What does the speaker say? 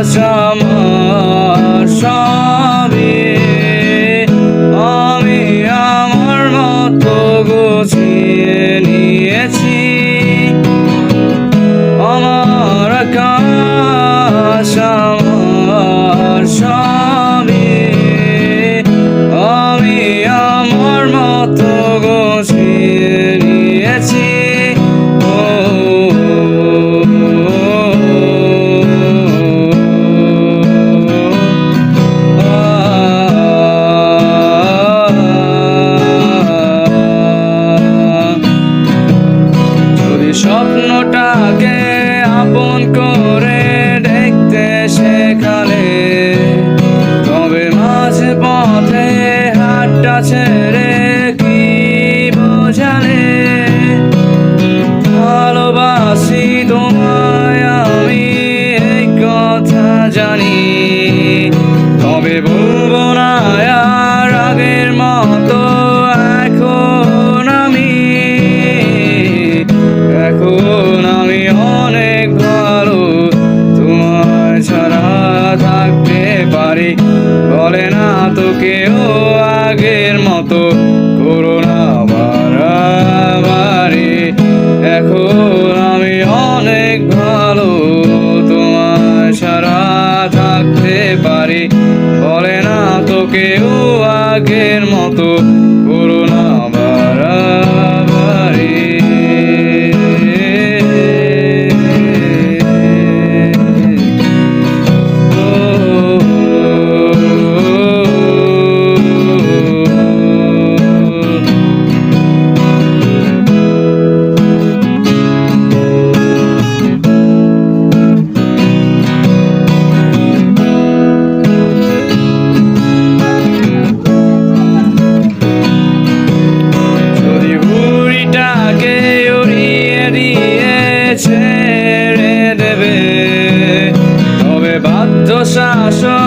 আমার সবই আমি আমার মতো গুছিয়ে নিয়েছি। আমার আকাশ আমার সবই আমি আমার মতো গুছিয়ে নিয়েছি। স্বপ্নটাকে আপন করে দেখতে শেখালে, তবে মাঝে পথে হাতটা ছেড়ে কি বোঝালে? ভালোবাসি তোমায় আমি এই কথা জানি, তবে বলবো না আর আগের মতো। এখন আমি অনেক ভালো, তোমায় ছাড়া থাকতে পারি। বলে না তো কেউ আগের মতো করো না বাড়াবাড়ি। এখন আমি অনেক ভালো, তোমায় ছাড়া থাকতে পারি। বলে না তো কেউ আগের মতো করো না বাড়াবাড়ি। ছেড়ে দেবে, তবে বাধ্য শাসন